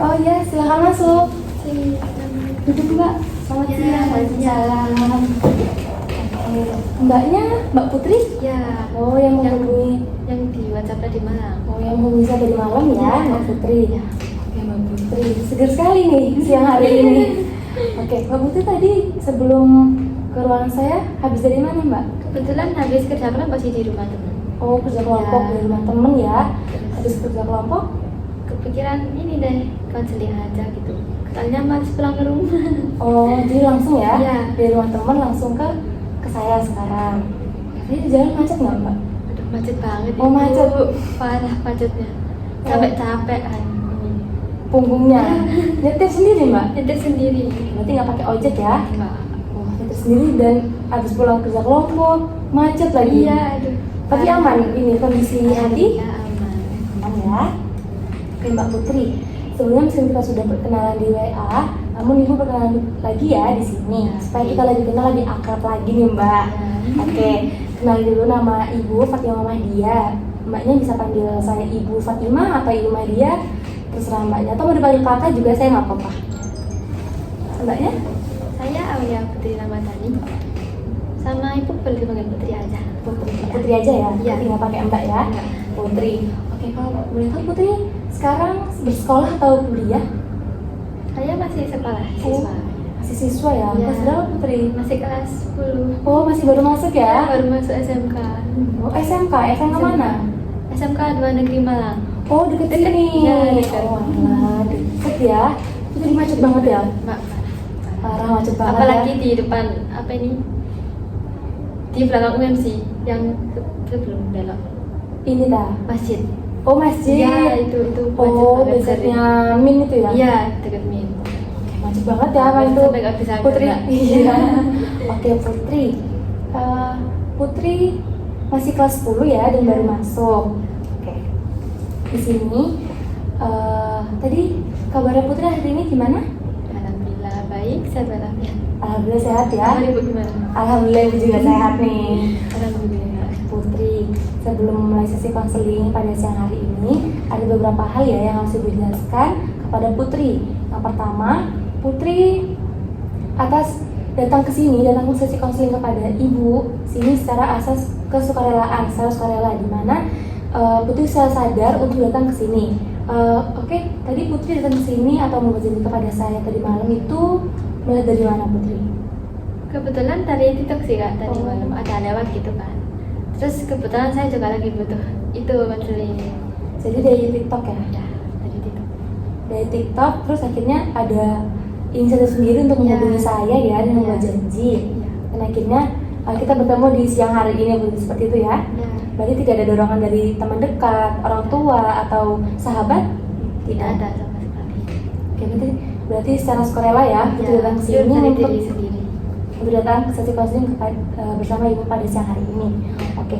Oh iya, silakan masuk. Duduk Mbak. Selamat Ya, siang. Waalaikumsalam. Oke. Mbaknya Mbak Putri? Ya, Oh, yang menghubungi. yang di WhatsApp tadi malam. Oh, yang menghubungi saya tadi malam ya, Ya. Mbak Putri. Ya. Oke, Mbak Putri. Seger sekali nih siang hari ini. Oke, Mbak Putri tadi sebelum ke ruangan saya habis dari mana, Mbak? Kebetulan habis kerja kelompok sih di rumah teman. Oh, kerja kelompok Ya. dari rumah temen ya. Habis kerja kelompok? Kepikiran ini deh, konseling aja gitu. Katanya males pulang ke rumah. Oh, jadi langsung ya? Ya. Dari rumah temen langsung ke saya sekarang. Jadi di jalan macet nggak, Mbak? Aduh, macet banget. Oh, Ibu. macet. Parah macetnya. Sampai capek kan. Punggungnya nyetir sendiri, Mbak? Nyetir sendiri. Berarti nggak pakai ojek ya? Enggak. Oh, nyetir sendiri dan habis pulang kerja kelompok macet lagi. Iya, aduh. Tapi aman ini kondisi hati? Ya, aman. Aman ya. Oke, Mbak Putri. Sebelumnya meski kita sudah berkenalan di WA, namun Ibu berkenalan lagi ya di sini Ya. supaya kita lebih kenal, lebih akrab lagi nih, Mbak. Ya. Oke, kenalin dulu nama Ibu Fatimah Mahdia. Mbaknya bisa panggil saya Ibu Fatimah atau Ibu Mahdia, terserah Mbaknya. Atau mau dipanggil kakak juga saya nggak apa-apa. Mbaknya? Saya Aulia Putri Ramadhani. Sama ibu boleh dipanggil Putri aja. Putri. Putri aja ya? Iya. Putri nggak pakai Mbak ya? Iya. Putri. Oke, kalau boleh tahu Putri sekarang bersekolah atau kuliah? Saya masih sekolah Oh, siswa. masih siswa ya? Iya. Kelas berapa Putri? Masih kelas 10. Oh, masih baru masuk ya? Baru masuk SMK. Oh, SMK? SMK mana? SMK 2 Negeri Malang. Oh, deket sini. Iya, dekat. Oh, alah, deket ya. Itu jadi macet banget ya? Mbak. Parah, macet banget Apalagi ya. di depan apa ini? Di belakang UMC yang sebelum belok Ini dah. masjid. Oh, masjid. Iya, itu macet Oh, banget, dekatnya sering. Min itu ya? Iya, dekat Min. Oke, macet banget ya Pak itu. Sampai nggak bisa Putri. gerak. Iya. Oke, Putri. Putri masih kelas 10 ya dan baru masuk. Oke. Di sini tadi kabarnya Putri hari ini gimana? Alhamdulillah baik, sehat walafiat. Alhamdulillah sehat ya. Kabar ibu gimana? Alhamdulillah Ibu juga sehat nih. Alhamdulillah. Putri, sebelum memulai sesi konseling pada siang hari ini, ada beberapa hal ya yang harus Ibu jelaskan kepada Putri. Yang pertama, Putri atas datang ke sini, datang ke sesi konseling kepada Ibu sini secara asas kesukarelaan, secara sukarela, di mana Putri secara sadar untuk datang ke sini. Oke, tadi Putri datang ke sini atau membuat janji kepada saya tadi malam itu mulai dari mana, Putri? Kebetulan dari TikTok sih kak, tadi Oh. malam ada lewat gitu kan. Terus kebetulan saya juga lagi butuh itu konseling. Jadi dari TikTok ya? Ya, dari TikTok. Dari TikTok, terus akhirnya ada inisiatif sendiri untuk Ya. menghubungi saya ya dan membuat Ya. janji. Ya. Dan akhirnya kita bertemu di siang hari ini, Bu, seperti itu ya. Ya. Berarti tidak ada dorongan dari teman dekat, orang tua atau sahabat? Tidak ada sama sekali. Oke, berarti secara sukarela ya, Putri datang ke pure sini dari untuk diri sendiri. datang ke sesi konseling bersama Ibu pada siang hari ini. Oke,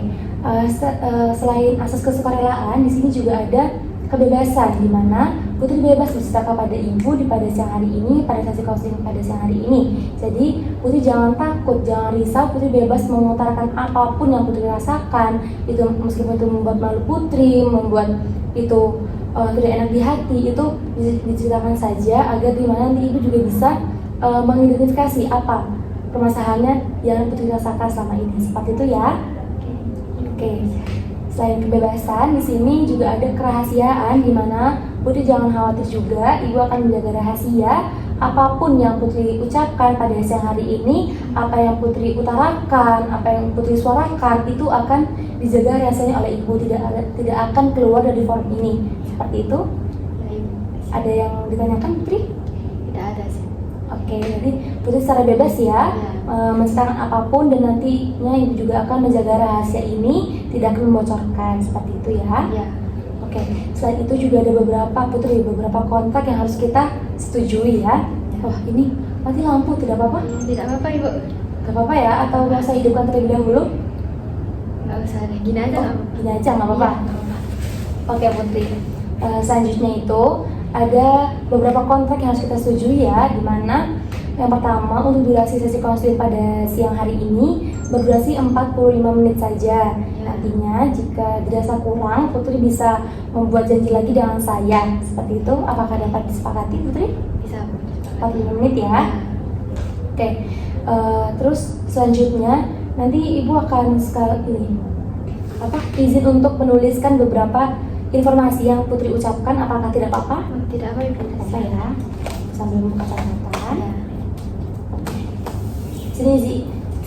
selain asas kesukarelaan, di sini juga ada kebebasan, di mana Putri bebas bercerita kepada Ibu di pada siang hari ini, pada sesi konseling pada siang hari ini. Jadi Putri jangan takut, jangan risau, Putri bebas mengutarakan apapun yang Putri rasakan. Itu meskipun itu membuat malu Putri, membuat itu tidak enak di hati, itu diceritakan saja agar gimana nanti Ibu juga bisa mengidentifikasi apa permasalahannya yang Putri rasakan selama ini. Seperti itu ya. Oke. Selain kebebasan, di sini juga ada kerahasiaan, di mana Putri jangan khawatir juga, Ibu akan menjaga rahasia apapun yang Putri ucapkan pada siang hari ini, apa yang Putri utarakan, apa yang Putri suarakan, itu akan dijaga rahasianya oleh Ibu, tidak akan keluar dari forum ini. Seperti itu. Ya, Ibu. Ada yang ditanyakan, Putri? Tidak ada sih. Oke, jadi Putri secara bebas ya, menceritakan apapun dan nantinya Ibu juga akan menjaga rahasia ini, tidak akan membocorkan, seperti itu ya. Ya. Oke, selain itu juga ada beberapa kontrak yang harus kita setujui ya. Wah, ini mati lampu, tidak apa-apa? Tidak apa-apa ibu. Gak apa-apa ya, atau mau saya hidupkan terlebih dahulu? Nggak usah deh, gini aja nggak apa-apa. Gini aja, nggak apa-apa? Iya, nggak apa-apa. Oke Putri, selanjutnya itu ada beberapa kontrak yang harus kita setujui ya, di mana yang pertama untuk durasi sesi konseling pada siang hari ini berdurasi 45 menit saja. Nantinya jika dirasa kurang, Putri bisa membuat janji lagi dengan saya. Seperti itu, apakah dapat disepakati, Putri? Bisa. 45 menit ya. Oke. Terus selanjutnya nanti Ibu akan izin untuk menuliskan beberapa informasi yang Putri ucapkan. Apakah tidak apa-apa? Tidak apa Ibu. Apa ya? Sambil buka catatan. Ya.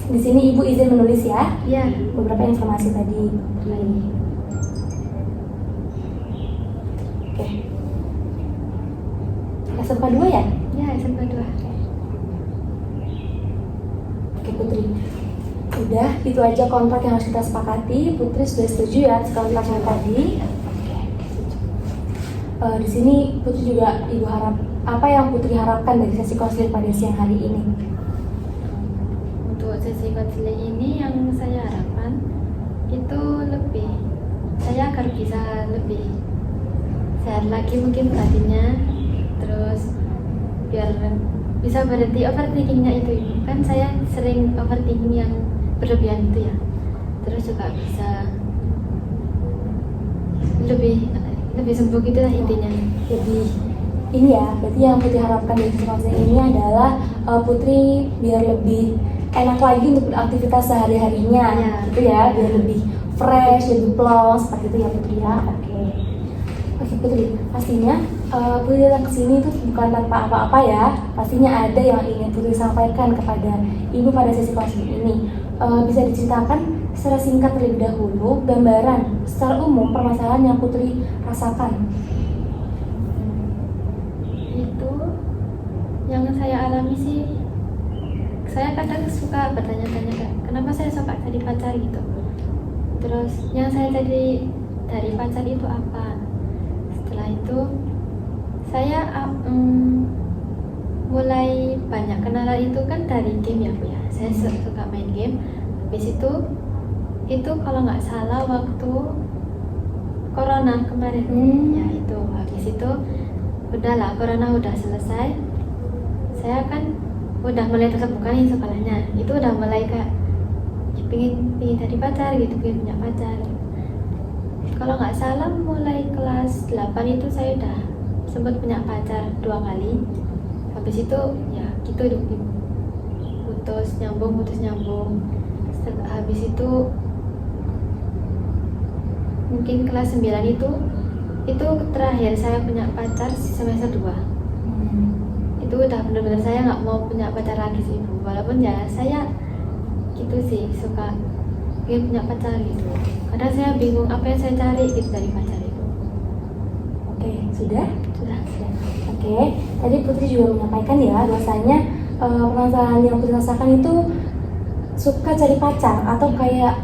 Di sini Ibu izin menulis ya. Ya. Beberapa informasi tadi. Oke. SMK 2 ya? Ya, SMK 2. Oke Putri. Udah, itu aja kontrak yang harus kita sepakati. Putri sudah setuju ya kontrak yang tadi. Di sini Putri juga Ibu harap apa yang Putri harapkan dari sesi konseling pada siang hari ini? Untuk sesi konseling ini yang saya harapkan itu lebih, saya agar bisa lebih sehat lagi mungkin hatinya, terus biar bisa berhenti overthinkingnya itu Ibu. Kan saya sering overthinking yang berlebihan itu ya, terus juga bisa lebih sembuh gitu lah intinya. Jadi ini ya, berarti yang Putri harapkan dari sesi konseling ini adalah Putri biar lebih enak lagi untuk beraktivitas sehari-harinya, Ya. gitu ya, biar lebih fresh, lebih plong, seperti itu ya Putri ya. Oke Putri, pastinya Putri datang ke sini itu bukan tanpa apa-apa ya. Pastinya ada yang ingin Putri sampaikan kepada Ibu pada sesi konseling ini. Bisa diceritakan secara singkat terlebih dahulu gambaran secara umum permasalahan yang Putri rasakan. Itu yang saya alami sih, saya kadang suka bertanya-tanya Kak, kenapa saya suka jadi pacar gitu. Terus yang saya jadi dari pacar itu apa? Setelah itu saya mulai banyak kenalan itu kan dari game ya Bu ya. Saya suka main game. Habis itu kalau nggak salah waktu corona kemarin ya, itu habis itu udahlah, corona udah selesai, saya kan udah mulai terbuka nih sekolahnya, itu udah mulai kayak pingin jadi pacar gitu, pingin punya pacar. Kalau nggak salah mulai kelas 8 itu saya udah sempat punya pacar 2 kali. Habis itu ya gitu putus nyambung. Habis itu mungkin kelas 9 itu terakhir saya punya pacar semester 2. Itu udah benar-benar saya nggak mau punya pacar lagi sih Bu. Walaupun ya saya gitu sih, suka ingin punya pacar gitu. Kadang saya bingung apa yang saya cari gitu dari pacar itu. Oke, sudah? Sudah. Oke, tadi Putri juga menyampaikan ya bahwasanya permasalahan yang Putri rasakan itu suka cari pacar atau kayak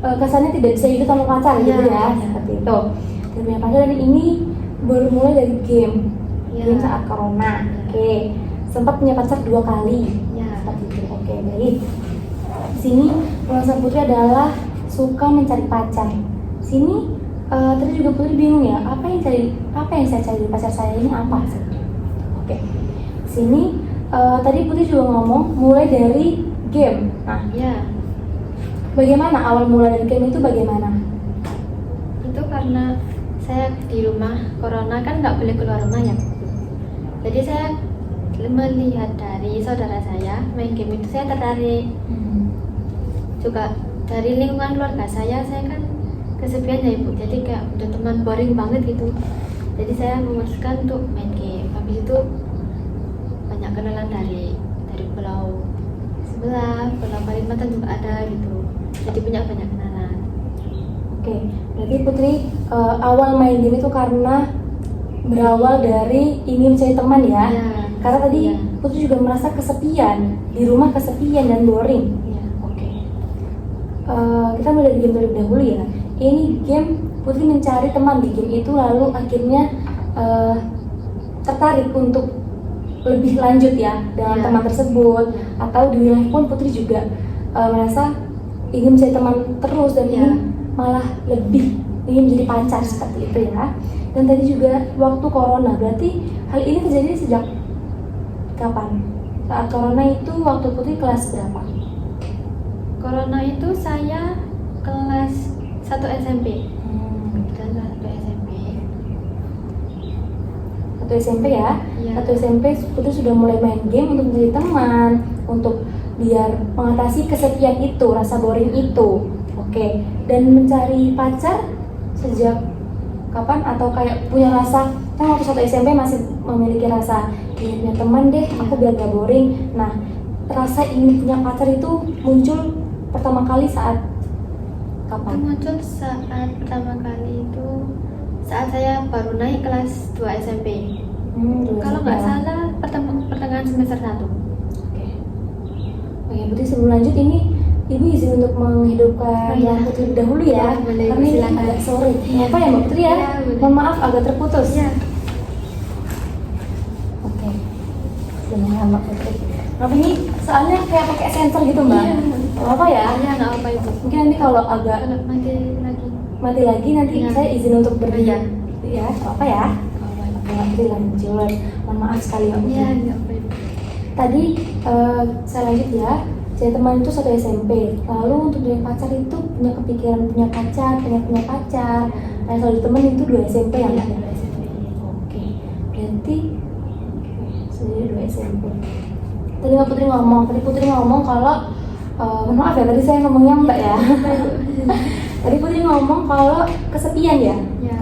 kesannya tidak bisa hidup tanpa pacar gitu ya, seperti itu. Dan punya pacar, dan ini baru mulai dari game saat corona. Oke, sempat punya pacar 2 kali. Seperti itu. Oke, baik. Di sini permasalahan Putri adalah suka mencari pacar. Sini tadi juga Putri bingung ya, apa yang saya cari dari pacar saya ini apa sih? Oke, sini tadi Putri juga ngomong mulai dari game. Nah, bagaimana awal mula dari game itu bagaimana? Itu karena saya di rumah corona kan nggak boleh keluar rumah ya. Jadi saya melihat dari saudara saya main game itu, saya tertarik. Juga dari lingkungan keluarga saya kan kesepian ya Ibu, jadi kayak udah teman boring banget gitu. Jadi saya memutuskan untuk main game. Habis itu banyak kenalan dari pulau sebelah, pulau Kalimantan juga ada gitu. Jadi punya banyak kenalan. Oke, berarti Putri awal main game itu karena berawal dari ingin cari teman ya? Karena tadi Putri juga merasa kesepian, di rumah kesepian dan boring. Oke. Kita mulai dari game terlebih dahulu ya. Ini game Putri mencari teman di game itu, lalu akhirnya tertarik untuk lebih lanjut ya dengan teman tersebut, atau di wilayah pun Putri juga merasa ingin mencari teman terus dan ingin malah lebih ingin menjadi pacar seperti itu ya. Dan tadi juga waktu corona, berarti hal ini terjadi sejak kapan? Saat corona itu waktu Putri kelas berapa? Corona itu saya kelas 1 SMP. Kebetulan kelas 1 SMP. Satu SMP ya? Iya. Satu SMP Putri sudah mulai main game untuk mencari teman, untuk biar mengatasi kesepian itu, rasa boring itu. Oke. Dan mencari pacar sejak kapan? Atau kayak punya rasa, kan waktu satu SMP masih memiliki rasa ingin punya teman deh, aku biar gak boring. Nah, rasa ingin punya pacar itu muncul pertama kali saat Itu kapan? muncul saat pertama kali itu saat saya baru naik kelas 2 SMP. Dulu Kalau SMP nggak ya. salah pertengahan semester 1. Oke. Oke, berarti sebelum lanjut ini Ibu izin untuk menghidupkan Oh, iya. Mbak Putri dahulu ya, Ya, boleh, karena ini silakan. agak sore. Iya. Apa ya Mbak Putri ya? Iya, boleh. Mohon maaf agak terputus. Iya. Oke. Benar Mbak Putri. Tapi ini soalnya kayak pakai sensor gitu Mbak. Iya. Gak apa ya? Ya nggak apa itu. Mungkin nanti kalau agak Kalau mati lagi. mati lagi nanti Iya. saya izin untuk berdiri. Iya. Ya, gak apa ya? Oke, Mbak Putri lanjut. Mohon maaf sekali Mbak Putri. Iya nggak apa itu. Tadi saya lanjut ya. Jadi teman itu satu SMP. Lalu untuk dari pacar itu punya kepikiran punya pacar. Nah, kalau di teman itu 2 SMP ya Iya, Mbak? ya? 2 SMP. Oke. Berarti sendiri 2 SMP. Tadi Mbak Putri ngomong kalau mohon maaf ya tadi saya ngomongnya Mbak ya. Tadi Putri ngomong kalau kesepian ya? Iya.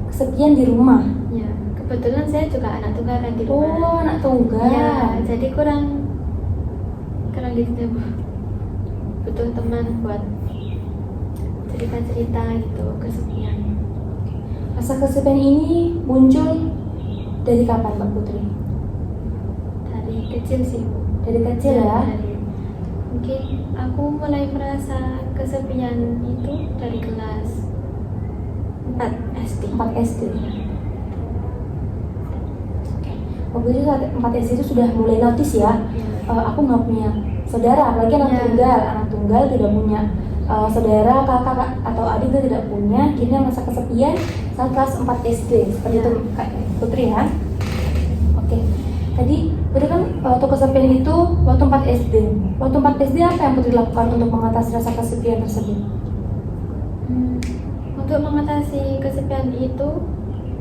Kesepian di rumah. Ya, kebetulan saya juga anak tunggal kan di rumah. Oh, anak tunggal. Ya, jadi kurang gitu butuh teman buat cerita-cerita gitu, kesepian. Rasa kesepian ini muncul dari kapan Mbak Putri? Dari kecil sih, Bu. Dari kecil ya? Mungkin aku mulai merasa kesepian itu dari kelas 4 SD. 4 SD. Mbak Putri saat 4 SD itu sudah mulai notice ya, aku nggak punya saudara, apalagi anak Iya. tunggal tidak punya saudara, kakak atau adik itu tidak punya, akhirnya merasa kesepian saat kelas 4 SD, seperti Iya. itu Kak Putri ya. Oke, tadi Putri kan waktu kesepian itu waktu 4 SD. Waktu 4 SD apa yang Putri lakukan untuk mengatasi rasa kesepian tersebut? Untuk mengatasi kesepian itu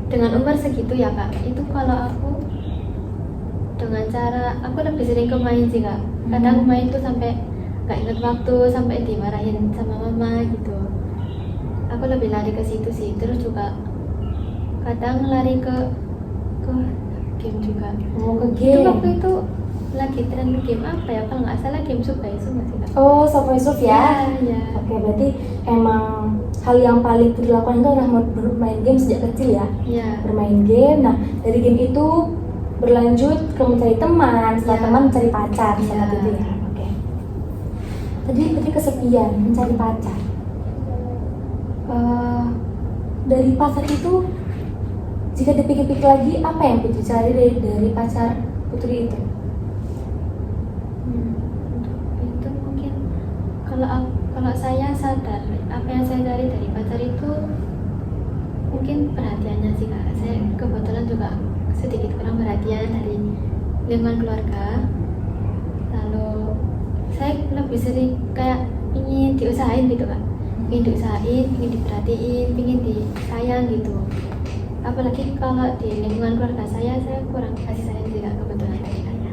dengan umur segitu ya Kak, itu kalau aku dengan cara aku lebih sering ke main sih Kak. Kadang main tuh sampai nggak inget waktu, sampai dimarahin sama mama gitu. Aku lebih lari ke situ sih. Terus juga kadang lari ke game juga. Oh, ke Itu game. waktu itu lagi tren game apa ya? Kalau nggak salah game Subway itu masih Kak. Oh, Subway Surf ya? Ya. Oke, berarti emang hal yang paling Putri lakukan itu adalah bermain game sejak kecil ya? Ya. Bermain game, nah dari game itu berlanjut ke mencari teman, setelah Ya. teman mencari pacar, Ya. seperti itu ya? Oke. Tadi Putri kesepian, mencari pacar. Dari pacar itu, jika dipikir-pikir lagi, apa yang Putri cari dari pacar Putri itu? Itu mungkin kalau saya sadar apa yang saya cari dari pacar itu mungkin perhatiannya sih Kak. Saya kebetulan juga sedikit kurang perhatian dari lingkungan keluarga. Lalu saya lebih sering kayak ingin diusahain gitu Kak. Ingin diusahain, ingin diperhatiin, ingin disayang gitu. Apalagi kalau di lingkungan keluarga saya kurang kasih sayang sih Kak, kebetulan dari saya.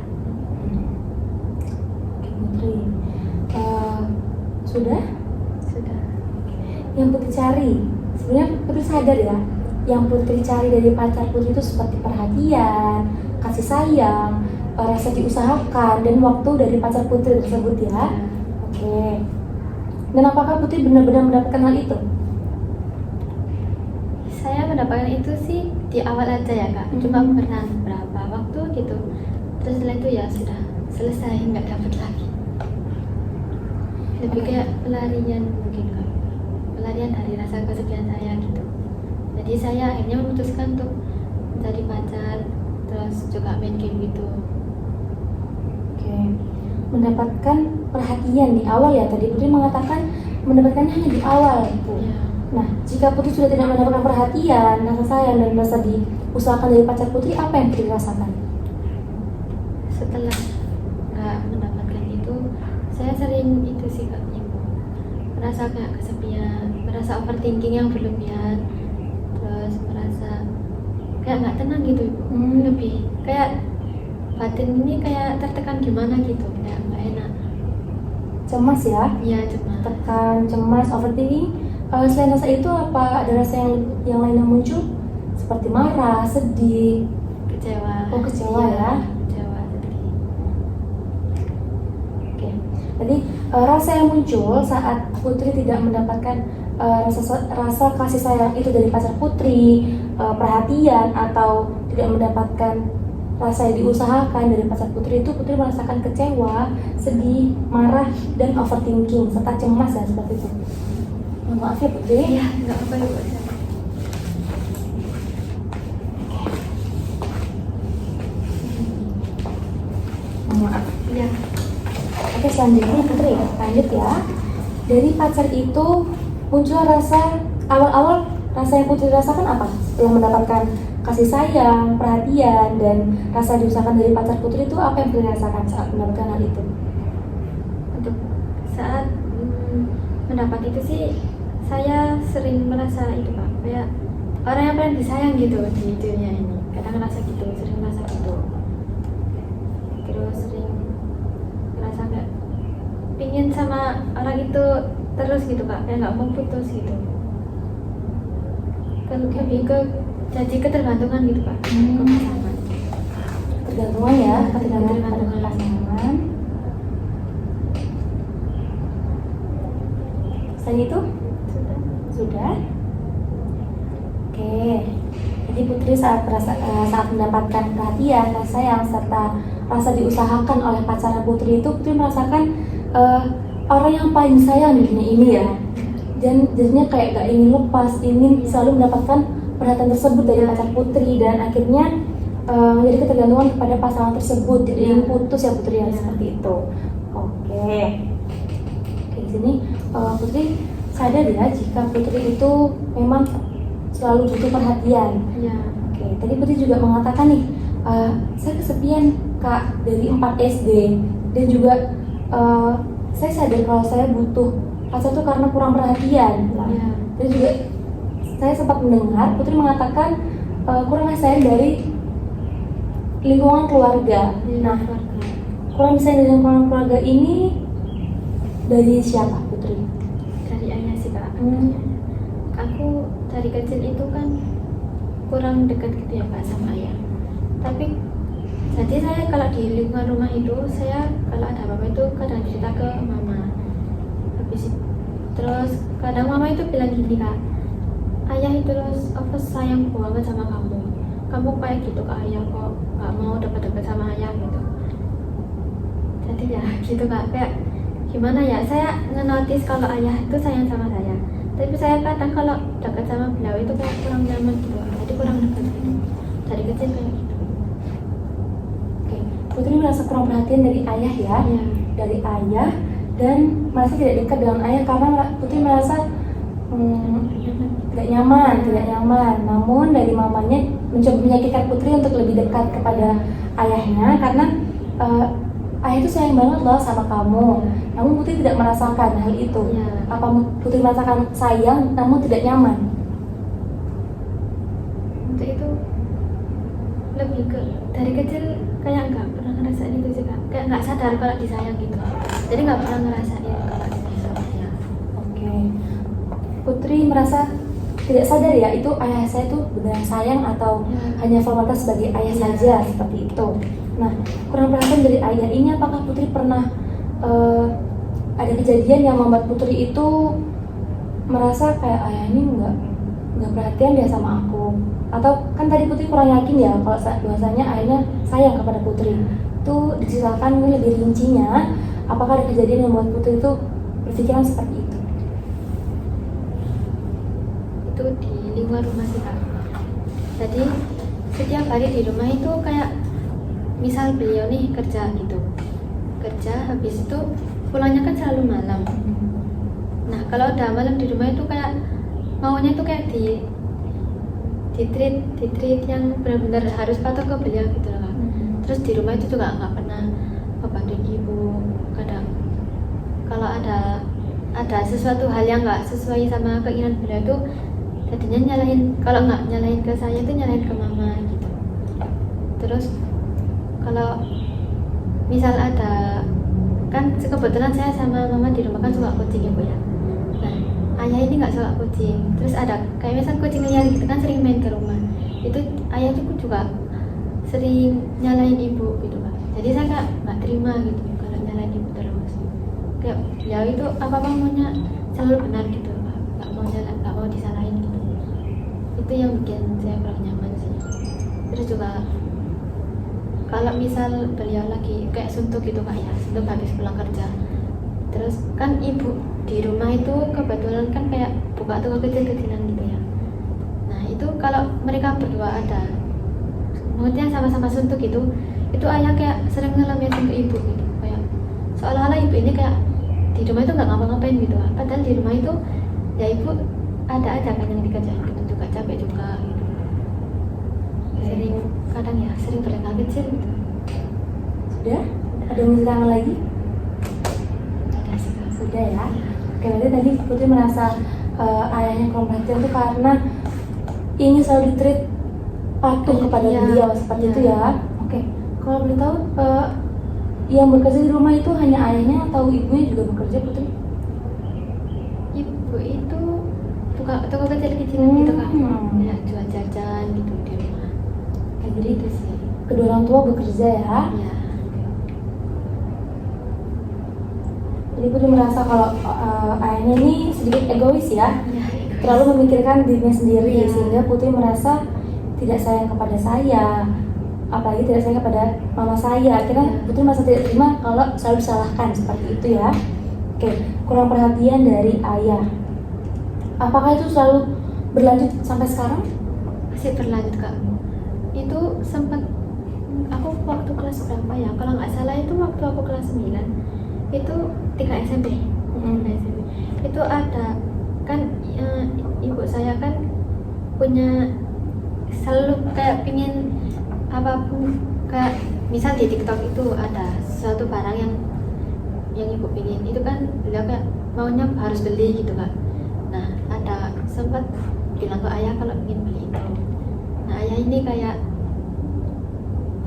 Oke, Putri. Sudah? Sudah. Yang Putri cari, sebenarnya Putri sadar ya, yang Putri cari dari pacar Putri itu seperti perhatian, kasih sayang, rasa diusahakan, dan waktu dari pacar Putri tersebut ya. Oke. Dan apakah Putri benar-benar mendapatkan hal itu? Saya mendapatkan itu sih di awal aja ya Kak, cuma pernah berapa waktu gitu. Terus setelah itu ya sudah selesai, nggak dapat lagi. Lebih kayak pelarian mungkin Kak, pelarian dari rasa kesepian saya gitu. Jadi saya akhirnya memutuskan untuk mencari pacar, terus juga main game gitu. Oke. Mendapatkan perhatian di awal ya, tadi Putri mengatakan mendapatkannya hanya di awal itu. Ya. Nah, jika Putri sudah tidak mendapatkan perhatian, rasa sayang dan rasa diusahakan dari pacar Putri, apa yang Putri rasakan? Setelah nggak mendapatkan itu, saya sering itu sih Kak, ibu merasa kayak kesepian, merasa overthinking yang berlebihan, terus merasa kayak nggak tenang gitu ibu. Lebih kayak batin ini kayak tertekan gimana gitu, kayak nggak enak. Cemas ya? Iya cemas. Tekan, cemas, overthinking. Selain rasa itu apa ada rasa yang lain yang muncul? Seperti marah, sedih, Kecewa. Oh, kecewa Iya, ya? Kecewa, sedih. Oke. Jadi rasa yang muncul saat Putri tidak mendapatkan rasa kasih sayang itu dari pacar Putri, perhatian atau tidak mendapatkan rasa yang diusahakan dari pacar Putri itu, Putri merasakan kecewa, sedih, marah, dan overthinking serta cemas ya seperti itu. Maaf ya Putri. Iya, nggak apa-apa ibu. Maaf. Iya. Oke, selanjutnya Putri lanjut ya. Dari pacar itu muncul rasa awal-awal rasa yang Putri rasakan apa? Setelah mendapatkan kasih sayang, perhatian, dan rasa diusahakan dari pacar Putri itu apa yang Putri rasakan saat mendapatkan hal itu? Untuk saat mendapat itu sih saya sering merasa itu Pak, kayak orang yang paling disayang gitu di dunia ini. Kadang ngerasa gitu, sering merasa gitu. Terus sering ngerasa kayak pingin sama orang itu terus gitu Kak, kayak nggak mau putus gitu. Lebih ke jadi ketergantungan gitu Pak, ke pasangan. Tergantungan ya, ketergantungan pada Ketergantungan. pasangan. Selain itu? Sudah. Sudah? Oke. Jadi Putri saat mendapatkan perhatian, kasih sayang, serta rasa diusahakan oleh pacar Putri itu, Putri merasakan orang yang paling sayang di dunia ini ya. Dan jadinya kayak gak ingin lepas, ingin selalu mendapatkan perhatian tersebut dari pacar Putri, dan akhirnya menjadi ketergantungan kepada pasangan tersebut. Jadi ingin putus ya Putri ya, seperti itu. Oke. Di sini Putri sadar ya jika Putri itu memang selalu butuh perhatian. Iya. Oke, tadi Putri juga mengatakan nih, saya kesepian Kak dari 4 SD, dan juga saya sadar kalau saya butuh pacar itu karena kurang perhatian. Nah, Iya. dan juga saya sempat mendengar Putri mengatakan kurang kasih sayang dari lingkungan keluarga. Nah, kurang sayang dari lingkungan keluarga ini dari siapa Putri? Dari ayah sih Kak. Aku dari kecil itu kan kurang dekat gitu ya Kak sama ayah. Tapi jadi saya kalau di lingkungan rumah itu, saya kalau ada apa-apa itu kadang cerita ke mama. Habis itu, terus kadang mama itu bilang gini Kak, ayah itu apa sayang banget sama kamu. Kamu kayak gitu ke ayah kok, gak mau dekat-dekat sama ayah gitu. Jadi ya gitu Kak, kayak gimana ya, saya ngenotis kalau ayah itu sayang sama saya, tapi saya kadang kalau dekat sama beliau itu kayak kurang nyaman gitu, jadi kurang dekat gitu. Dari kecil kayak gitu. Oke, Putri merasa kurang perhatian dari ayah ya, Iya. dari ayah, dan merasa tidak dekat dengan ayah karena Putri merasa tidak nyaman. Namun dari mamanya mencoba menyakitkan Putri untuk lebih dekat kepada ayahnya karena ayah itu sayang banget loh sama kamu. Namun Putri tidak merasakan hal itu. Iya. Apa Putri merasakan sayang namun tidak nyaman? Untuk itu lebih ke dari kecil kayak nggak pernah ngerasain itu sih Kak, kayak nggak sadar kalau disayang gitu, jadi nggak pernah ngerasain kalau disayang sama ayah. Oke. Putri merasa tidak sadar ya itu ayah saya tuh benar sayang atau hanya formalitas sebagai ayah saja seperti itu. Nah, kurang perhatian dari ayah ini apakah Putri pernah ada kejadian yang membuat Putri itu merasa kayak ayah ini nggak perhatian dia sama aku, atau kan tadi Putri kurang yakin ya kalau bahwasanya ayahnya sayang kepada Putri. Itu disilakan mungkin lebih rincinya, apakah ada kejadian yang membuat Putri itu berpikiran seperti itu? Itu di lingkungan rumah sih Kak. Jadi setiap hari di rumah itu kayak misal beliau nih kerja gitu, kerja habis itu pulangnya kan selalu malam. Nah kalau udah malam di rumah itu kayak maunya tuh kayak di treat yang benar-benar harus patuh ke beliau gitu loh Kak. Terus di rumah itu juga nggak pernah ngebantuin ibu, kadang kalau ada sesuatu hal yang nggak sesuai sama keinginan beliau tuh jadinya nyalahin, kalau nggak nyalahin ke saya tuh nyalahin ke mama gitu. Terus kalau misal ada, kan kebetulan saya sama mama di rumah kan suka kucing ya Bu ya. Nah ayah ini nggak suka kucing, terus ada kayak misal kucing liar gitu kan sering main ke rumah, itu ayah juga sering nyalain ibu gitu Pak. Jadi saya nggak terima gitu kalau nyalain ibu terus. Kayak ya itu apa maunya selalu benar gitu Pak, nggak mau disalahin gitu. Itu yang bikin saya kurang nyaman sih. Terus juga kalau misal beliau lagi kayak suntuk gitu Pak ya, suntuk habis pulang kerja, terus kan ibu di rumah itu kebetulan kan kayak buka toko kecil-kecilan gitu ya. Nah itu kalau mereka berdua ada maksudnya sama-sama suntuk itu ayah kayak sering ngelametin ke ibu gitu, kayak seolah-olah ibu ini kayak di rumah itu nggak ngapa-ngapain gitu, padahal di rumah itu ya ibu ada aja kan yang dikerjain gitu, juga capek juga gitu. Sering kadang ya sering bertengkar kecil gitu. Sudah? Ada yang menceritakan lagi? Ada sih Kak. Sudah ya. Oke, berarti tadi Putri merasa ayahnya kurang perhatian itu karena ingin selalu ditreat patuh kepada Iya, beliau seperti iya. itu ya. Oke, kalau boleh tahu yang bekerja di rumah itu hanya ayahnya atau ibunya juga bekerja, Putri? Ibu itu buka toko kecil-kecilan gitu Kak, ya jual jajan gitu di rumah. Kayak Jadi gitu sih. kedua orang tua bekerja ya. Ya. Jadi Putri merasa kalau ayahnya ini sedikit egois ya, Ya. terlalu memikirkan dirinya sendiri, Iya. sehingga Putri merasa tidak sayang kepada saya, apalagi tidak sayang kepada mama saya. Akhirnya Putri merasa tidak terima kalau selalu disalahkan seperti itu ya. Oke, kurang perhatian dari ayah. Apakah itu selalu berlanjut sampai sekarang? Masih berlanjut Kak. Itu sempat aku waktu kelas berapa ya? Kalau nggak salah itu waktu aku kelas 9 itu 3 SMP. 3 SMP. Itu ada kan ibu saya kan punya selalu kayak pingin apapun, kayak misal di TikTok itu ada suatu barang yang ibu pingin, itu kan beliau kayak maunya harus beli gitu Kak. Nah ada sempat bilang ke ayah kalau ingin beli itu. Nah ayah ini kayak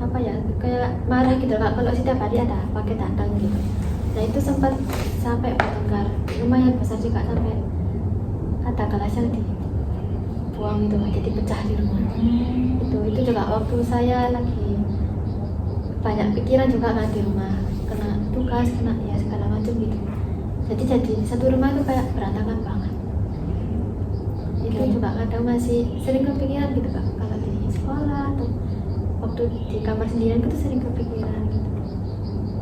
apa ya, kayak marah gitu Kak kalau setiap hari ada paket datang gitu. Nah itu sempat sampai bertengkar lumayan besar juga, sampai ada gelas yang dibuang gitu Kak, jadi pecah di rumah. Itu juga waktu saya lagi banyak pikiran juga kan di rumah, kena tugas, kena ya segala macam gitu. Jadi satu rumah itu kayak berantakan banget. Itu juga kadang masih sering kepikiran gitu Kak, kalau di sekolah atau waktu di kamar sendirian itu sering kepikiran gitu.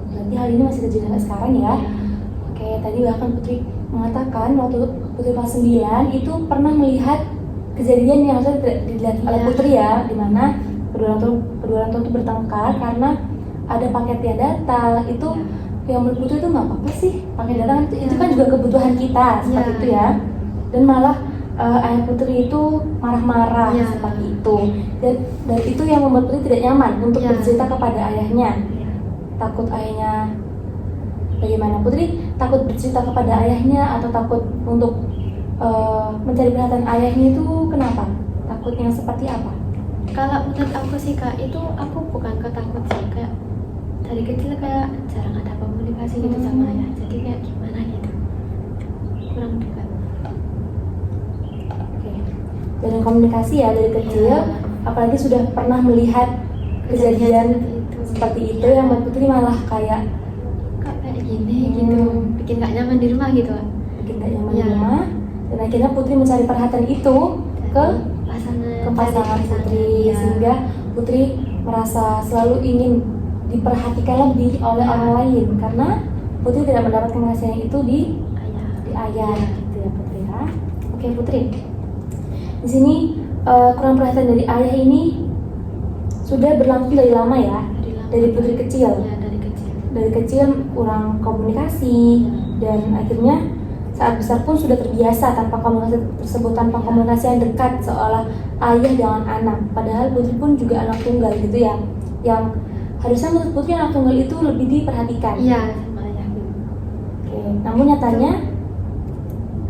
Berarti hal ini masih terjadi sampai sekarang ya. Oke, tadi bahkan Putri mengatakan waktu Putri kelas 9 itu pernah melihat kejadian yang harusnya tidak dilihat oleh Putri ya, di mana kedua orang tua itu bertengkar karena ada paket yang datang. Itu yang menurut Putri itu nggak apa-apa sih, paket datang itu kan juga kebutuhan kita seperti itu ya. Dan malah ayah Putri itu marah-marah seperti itu, dan itu yang membuat Putri tidak nyaman untuk bercerita kepada ayahnya. Takut ayahnya bagaimana? Putri takut bercerita kepada ayahnya atau takut untuk mencari perhatian ayahnya itu kenapa? Takut yang seperti apa? Kalau menurut aku sih Kak, itu aku bukan ketakut sih, kayak dari kecil kayak jarang ada komunikasi gitu sama ayah, jadi kayak gimana gitu, kurang dekat. Oke. Dan komunikasi ya dari kecil, apalagi sudah pernah melihat kejadian seperti itu yang membuat Putri malah kayak gini gitu, bikin gak nyaman di rumah gitu Kak. Bikin gak nyaman di rumah, dan akhirnya Putri mencari perhatian itu ke pasangan Putri, sehingga Putri merasa selalu ingin diperhatikan lebih oleh orang lain karena Putri tidak mendapatkan kasih yang itu di ayah gitu ya Putri ya. Oke Putri, di sini kurang perhatian dari ayah ini sudah berlangsung dari lama ya, dari Putri kecil. Dari kecil kurang komunikasi, dan akhirnya saat besar pun sudah terbiasa tanpa komunikasi tersebut, tanpa komunikasi yang dekat seolah ayah dengan anak. Padahal Putri pun juga anak tunggal gitu ya, yang harusnya menurut Putri anak tunggal itu lebih diperhatikan. Iya, sama ayah. Oke. namun nyatanya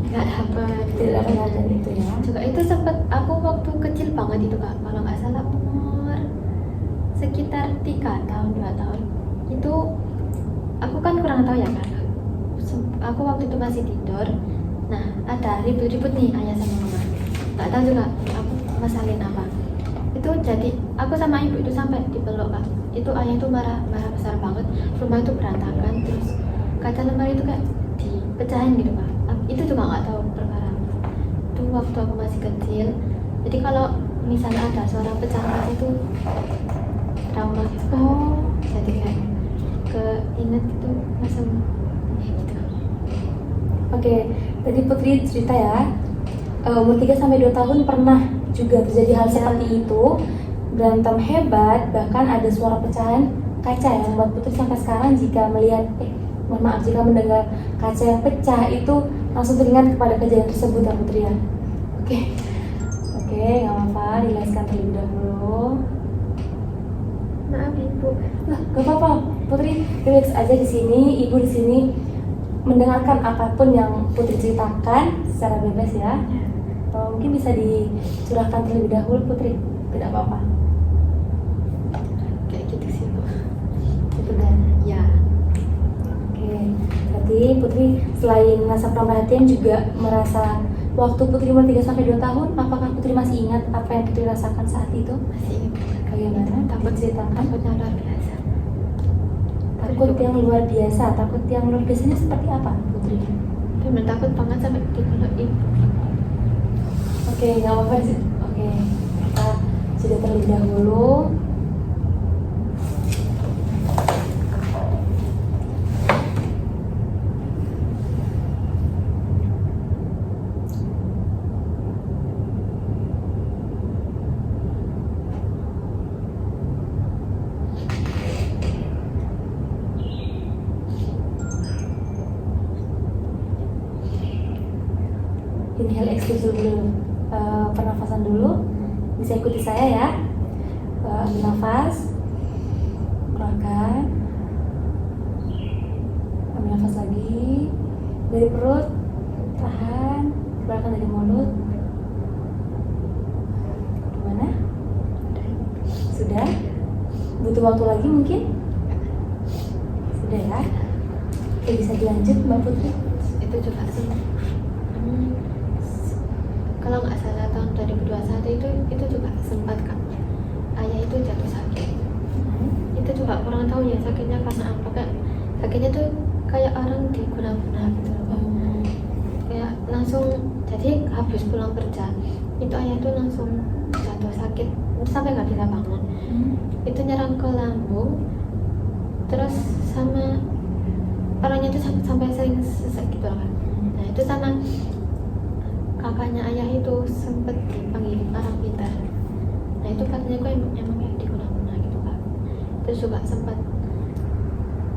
nggak dapet. tidak dapat hal itu ya. Juga itu sempat aku waktu kecil banget itu kak, kalau nggak salah umur sekitar 3 tahun 2 tahun itu aku kan kurang tahu ya kan. Aku waktu itu masih tidur, nah ada ribut-ribut nih ayah sama mama, nggak tahu juga aku masalin apa. Itu jadi aku sama ibu itu sampai dipeluk kak. Itu ayah itu marah besar banget, rumah itu berantakan, terus kaca lemari itu kayak dipecahin gitu kak. Itu juga nggak tahu perkara itu waktu aku masih kecil. Jadi kalau misalnya ada suara pecahan kaca itu trauma gitu kan. Jadi kayak keinget gitu langsung gitu. Oke, tadi Putri cerita ya, umur 3-2 tahun pernah juga terjadi hal seperti itu, berantem hebat, bahkan ada suara pecahan kaca yang membuat Putri sampai sekarang jika melihat, mohon maaf, jika mendengar kaca yang pecah itu langsung teringat kepada kejadian tersebut ya Putri ya. Oke, nggak apa-apa, dijelaskan terlebih dahulu. Maaf ibu. Nah, gak apa-apa, Putri relax aja di sini. Ibu di sini mendengarkan apapun yang Putri ceritakan secara bebas ya. Mungkin bisa dicurahkan terlebih dahulu Putri, tidak apa-apa. Kayak gitu sih bu. Itu kan? Ya. Oke, berarti Putri selain merasa kurang perhatian juga merasa waktu Putri umur 3-2 tahun, apakah Putri masih ingat apa yang Putri rasakan saat itu? Masih ingat. Bagaimana? Takut Diceritakan. takutnya luar biasa. Takut yang luar biasa. Takut yang luar biasanya seperti apa Putri? Bener takut banget sampai dipeluk ibu. Oke, nggak apa-apa. Oke, kita sudah terlebih dahulu. Inhale, exhale dulu, pernafasan dulu. Bisa ikuti saya ya. Ambil nafas, keluarkan. Ambil nafas lagi dari perut, tahan, keluarkan dari mulut. Gimana? Sudah? Butuh waktu lagi mungkin? Sudah ya? Oke, bisa dilanjut Mbak Putri. Itu juga sempat. Kalau nggak salah tahun 2021 itu juga sempat kan ayah itu jatuh sakit. Itu juga kurang tahu ya sakitnya karena apa, kayak sakitnya tuh kayak orang diguna-guna gitu loh. Kayak langsung, jadi habis pulang kerja itu ayah itu langsung jatuh sakit sampai nggak bisa bangun. Itu nyerang ke lambung, terus sama orangnya itu sampai sering sesak gitu loh kan. Nah itu sama kakaknya ayah itu sempet dipanggil orang pintar. Nah itu katanya kok emang kayak diguna-guna gitu kan. Terus juga sempat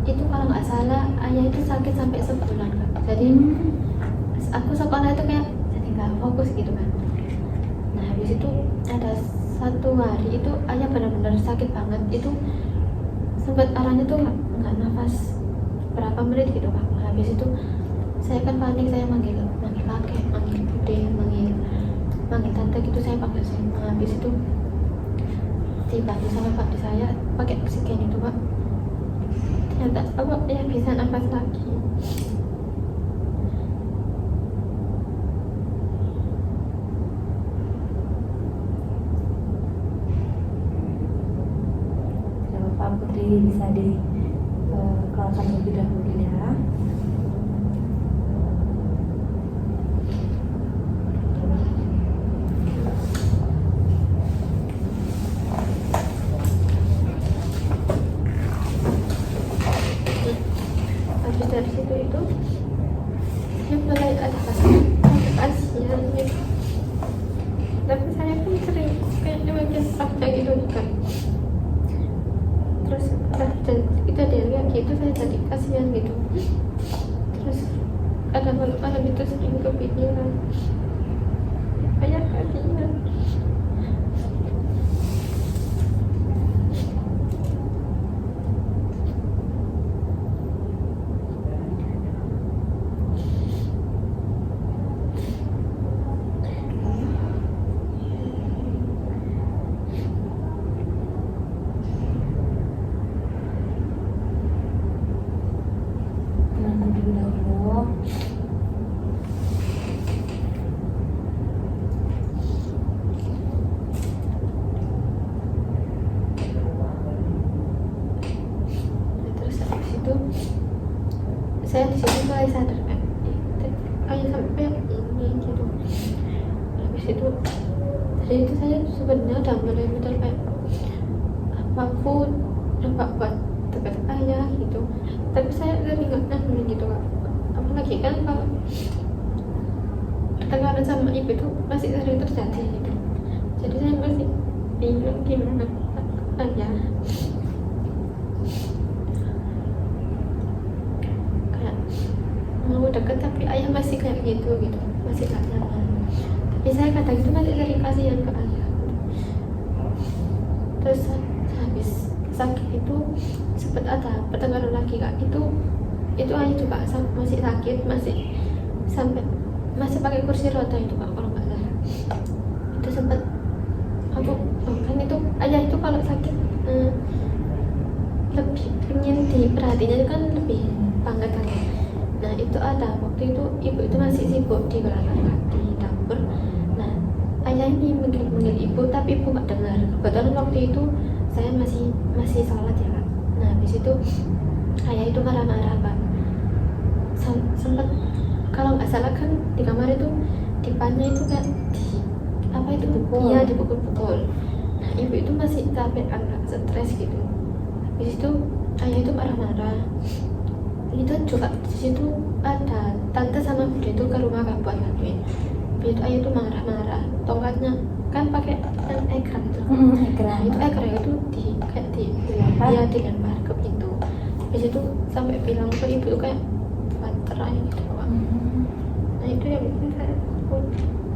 itu kalau nggak salah ayah itu sakit sampai sebulan kan. Jadi aku sekolah itu kayak jadi nggak fokus gitu kan. Nah habis itu ada satu hari itu ayah benar-benar sakit banget. Itu sempat arahnya tuh nggak nafas berapa menit gitu kan. Habis itu saya kan panik, saya manggil kakek, manggil bude, manggil tante gitu, saya panggil semua. Habis itu dibantu sama pak saya pakai oksigen itu pak. Ternyata apa ya bisa nafas lagi. Pak Putri bisa dikeluarkan lebih dahulu ya. Habis dari situ itu saya mulai ada kasihan gitu. Tapi saya pun sering kayaknya bagian apa gitu kan. Terus kita dia lihat gitu saya jadi kasihan gitu. Terus ada malam itu sering kepikiran kayak kasihan. dari itu saya sebenarnya udah mulai mikir kayak apapun coba buat dekat ayah gitu, tapi saya dari nggak nanggung gitu Kak. Apalagi kan kalau pertengkaran sama ibu itu masih sering terjadi gitu, jadi saya masih bingung gimana ayah. Kayak mau deket tapi ayah masih kayak gitu, masih gak nyaman. Tapi saya kadang itu masih sering kasihan ke ayah. Terus habis sakit itu sempat ada pertengkaran lagi Kak, itu ayah juga masih sakit, masih pakai kursi roda itu Kak kalau nggak salah. Itu sempat aku kan itu ayah itu kalau sakit lebih ingin diperhatinya itu kan lebih banget kan. Nah itu ada waktu itu ibu itu masih sibuk di belakang di dapur. Nah ayah ini manggil ibu tapi ibu nggak dengar. Kebetulan waktu itu saya masih sholat ya Kak. Nah habis itu ayah itu marah-marah Kak. Sempat kalau nggak salah kan di kamar itu dipannya itu kan Dipukul. Iya dipukul-pukul. Nah ibu itu masih capek, agak stres gitu. Habis itu ayah itu marah-marah. Itu juga di situ ada tante sama bude itu ke rumah Kak buat bantuin. Habis itu ayah itu marah-marah, tongkatnya kan pakai ekran itu. Nah itu ekran itu dilempar ke pintu. Habis itu sampai bilang ke ibu kayak baterai gitu Kak. Nah itu yang bikin saya takut.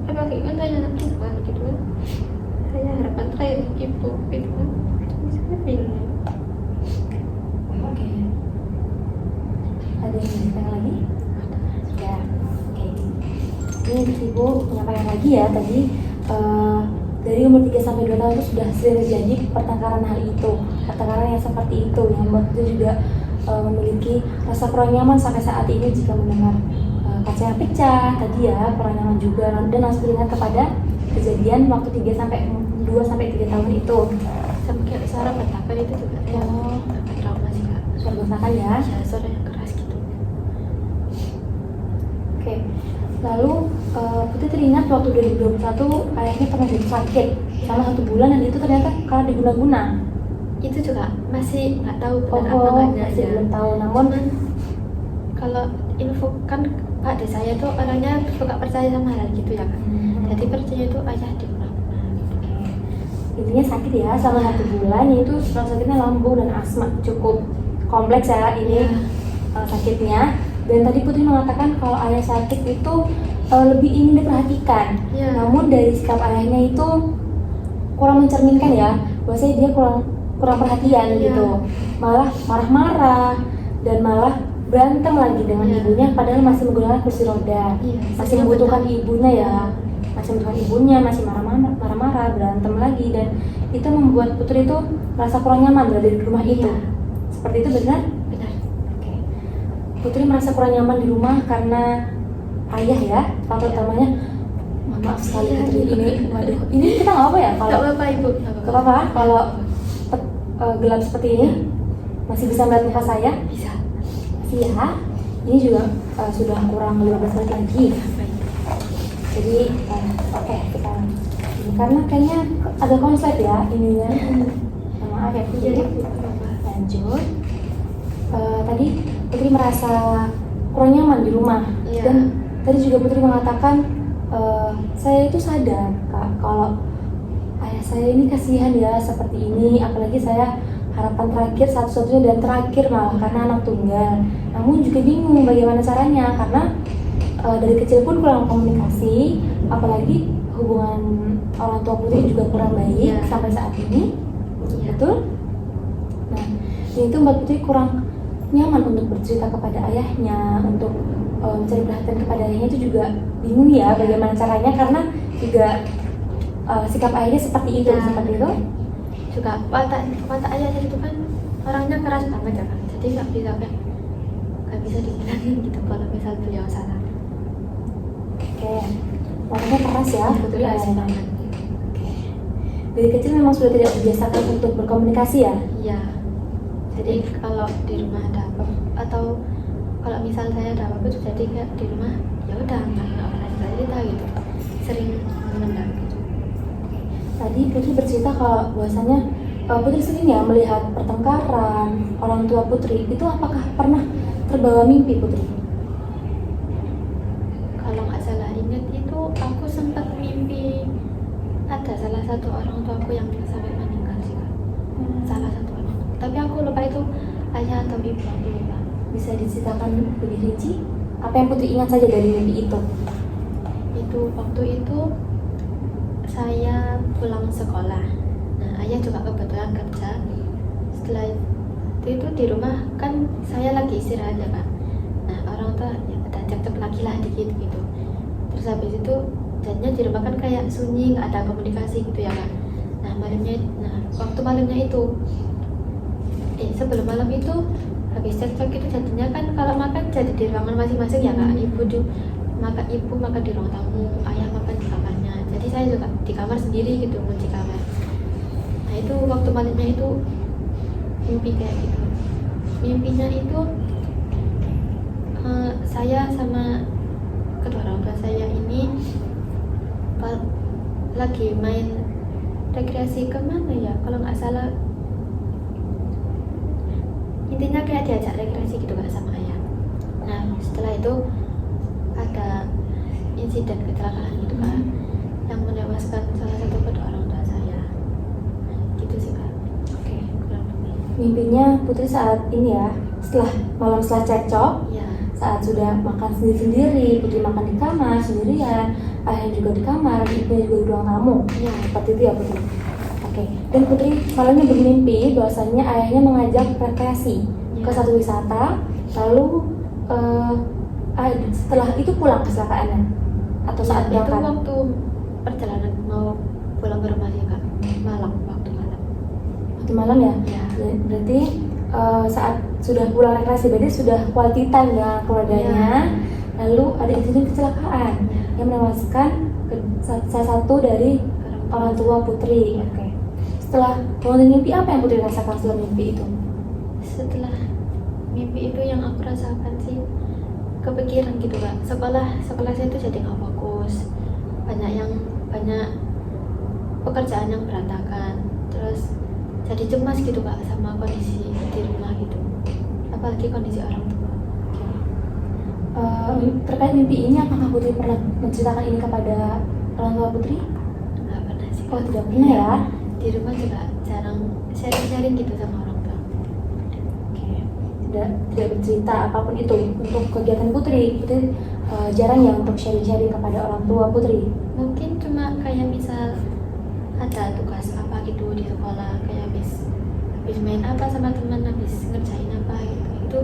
Apalagi kan saya anak perempuan gitu kan, saya harapan terakhir ibu gitu kan, saya bingung. Oke. Ada yang ditanya lagi? Ya. Oke. Ini Ibu penyampaian lagi ya tadi dari umur 3 sampai 2 tahun itu sudah sering terjadi pertengkaran hal itu, pertengkaran yang seperti itu yang membuat itu juga memiliki rasa kurang nyaman sampai saat ini jika mendengar kaca yang pecah tadi ya, kurang nyaman juga, dan langsung teringat kepada kejadian waktu 2 sampai 3 tahun itu. Sampai suara bentakan itu juga saya agak trauma sih Kak. Suara bentakan ya. Ya suara yang keras gitu. Oke. Lalu Putri teringat waktu 2021 ayahnya pernah jadi sakit selama 1 bulan dan itu ternyata karena diguna-guna. Itu juga masih nggak tahu benar apa enggaknya masih ya. belum tahu. Namun Kalau info kan Pak de saya tuh orangnya suka percaya sama hal gitu ya Kak. Jadi percaya itu ayah diguna-guna gitu. intinya sakit ya selama 1 bulan, yaitu sakitnya lambung dan asma, cukup kompleks ya ini sakitnya. Dan tadi Putri mengatakan kalau ayah sakit itu lebih ingin diperhatikan. Namun dari sikap ayahnya itu kurang mencerminkan ya, bahwasanya dia kurang perhatian gitu, malah marah-marah dan malah berantem lagi dengan ibunya padahal masih menggunakan kursi roda, masih membutuhkan ibunya ya, masih marah-marah, berantem lagi, dan itu membuat Putri itu merasa kurang nyaman berada di rumah itu. Seperti itu benar? Benar. Oke. Putri merasa kurang nyaman di rumah karena ayah ya, faktor utamanya. Maaf sekali Putri, ini kita nggak apa ya kalau Nggak apa-apa Ibu. nggak apa kalau gelap seperti ini masih bisa melihat muka saya? Bisa. Masih ya. Ini juga sudah kurang 15 menit lagi. Jadi oke, kita ini karena kayaknya ada konslet ya ininya. Maaf ya Putri. Lanjut. Tadi Putri merasa kurang nyaman di rumah. Dan tadi juga Putri mengatakan saya itu sadar Kak kalau ayah saya ini kasihan ya seperti ini, apalagi saya harapan terakhir, satu-satunya dan terakhir malah karena anak tunggal. Namun juga bingung bagaimana caranya karena dari kecil pun kurang komunikasi, apalagi hubungan orang tua Putri juga kurang baik sampai saat ini. Betul? Nah, ini itu Mbak Putri kurang nyaman untuk bercerita kepada ayahnya, untuk mencari perhatian kepada ayahnya itu juga bingung ya bagaimana caranya karena juga sikap ayahnya seperti itu. Juga watak ayahnya itu kan orangnya keras banget ya kan, jadi nggak bisa dibilangin gitu kalau misal beliau salah. Oke, wataknya keras ya Putri ayahnya. Banget. Dari kecil memang sudah tidak dibiasakan untuk berkomunikasi ya? Iya. Jadi kalau di rumah ada apa atau kalau misal saya ada apa-apa terjadi kayak di rumah, ya udah nggak pernah cerita gitu, sering menendam tadi Putri bercerita kalau bahwasanya Putri sering ya melihat pertengkaran orang tua Putri. Itu apakah pernah terbawa mimpi Putri? Kalau nggak salah ingat itu aku sempat mimpi ada salah satu orang tuaku yang sampai meninggal sih Kak. Salah satu orang. Tapi aku lupa itu ayah atau ibu, aku lupa. Bisa diceritakan lebih rinci? Apa yang Putri ingat saja dari mimpi itu? Itu waktu itu saya pulang sekolah. Nah, ayah juga kebetulan kerja. Setelah itu di rumah kan saya lagi istirahat ya Kak. Nah, orang tua ya ada cek-cek lagi lah dikit gitu. Terus habis itu jadinya di rumah kan kayak sunyi, nggak ada komunikasi gitu ya Kak. Nah, waktu malamnya itu sebelum malam itu habis cek-cek itu jadinya kan kalau makan jadi di ruangan masing-masing ya Kak. Ibu makan di ruang tamu, ayah makan di kamarnya. Jadi saya juga di kamar sendiri gitu, kunci kamar. Nah, itu waktu malamnya itu mimpi kayak gitu. Mimpinya itu saya sama kedua orang tua saya ini lagi main rekreasi kemana ya, kalau nggak salah intinya kayak diajak rekreasi gitu Kak sama ayah. Nah, setelah itu ada insiden kecelakaan gitu Kak, yang menewaskan salah satu kedua orang tua saya gitu sih Kak. Oke. Kurang lebih. Mimpinya Putri saat ini ya, setelah cekcok, Ya, saat sudah makan sendiri-sendiri, Putri makan di kamar sendirian, ayah juga di kamar, ibunya juga di ruang tamu. ya, Seperti itu ya Putri. Oke. Dan Putri malamnya bermimpi bahwasanya ayahnya mengajak rekreasi ke satu wisata, lalu setelah itu pulang kecelakaannya atau saat itu berangkat? waktu perjalanan mau pulang ke rumah ya Kak, waktu malam. Waktu malam ya? Ya. Berarti saat sudah pulang rekreasi, berarti sudah quality time dengan keluarganya. Lalu ada insiden kecelakaan yang menewaskan salah satu dari orang tua Putri. Oke. Setelah bangun mimpi, apa yang Putri rasakan setelah mimpi itu? Setelah mimpi itu yang aku rasakan sih kepikiran gitu Kak. Sekolah saya itu jadi nggak fokus, banyak pekerjaan yang berantakan, terus jadi cemas gitu Kak sama kondisi di rumah gitu, apalagi kondisi orang tua. Terkait mimpi ini, apakah Putri pernah menceritakan ini kepada orang tua Putri? Nggak pernah sih Kak. Oh, tidak pernah ya? Di rumah juga jarang sharing gitu sama orang tua. Oke. Tidak bercerita apapun itu untuk kegiatan Putri. Putri jarang ya untuk sharing-sharing kepada orang tua Putri. Mungkin cuma kayak misal ada tugas apa gitu di sekolah, kayak habis main apa sama teman, habis ngerjain apa gitu, itu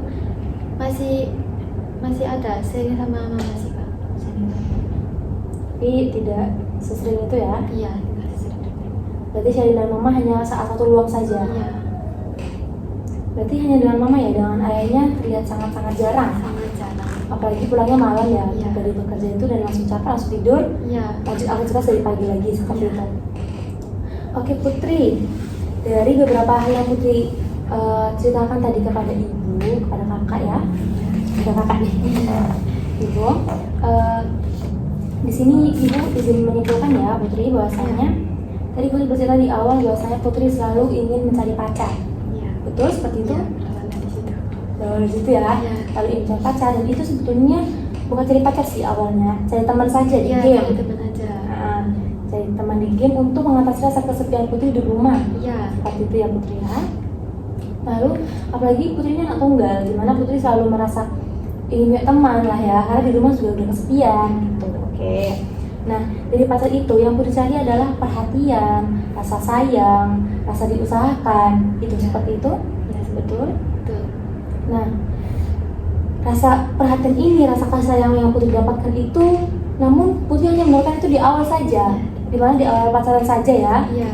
masih ada sharing sama mama sih Kak. Tapi tidak sesering itu ya? Iya, nggak sering. Berarti sharing dengan mama hanya saat satu ruang saja? Iya, Berarti hanya dengan mama ya, dengan ayahnya terlihat sangat-sangat jarang. sangat jarang. Apalagi pulangnya malam ya, Iya. dari bekerja itu dan langsung capek, langsung tidur, Iya, lanjut aktivitas dari pagi lagi seperti Iya. itu. Oke Putri, dari beberapa hal yang Putri ceritakan tadi kepada ibu, kepada kakak ya, kepada kakak nih, ibu, di sini ibu izin menyimpulkan ya Putri bahwasanya tadi Putri bercerita di awal bahwasanya Putri selalu ingin mencari pacar, iya. betul seperti itu? Iya, berawal dari situ. Dari situ ya, Iya. lalu ingin mencari pacar dan itu sebetulnya bukan cari pacar sih awalnya, cari teman saja di Iya, game. dari teman aja. Nah, cari teman di game untuk mengatasi rasa kesepian Putri di rumah. Iya, Seperti itu ya Putri ya. Lalu apalagi Putri ini anak tunggal, dimana Putri selalu merasa ingin punya teman lah ya, karena di rumah juga udah kesepian gitu. Oke. Nah, dari pacar itu yang Putri cari adalah perhatian, rasa sayang, rasa diusahakan. Itu seperti itu? Ya, betul. betul. Nah, rasa perhatian ini, rasa kasih sayang yang Putri dapatkan itu, namun Putri hanya mendapatkan itu di awal saja, dimana di awal pacaran saja ya. Iya,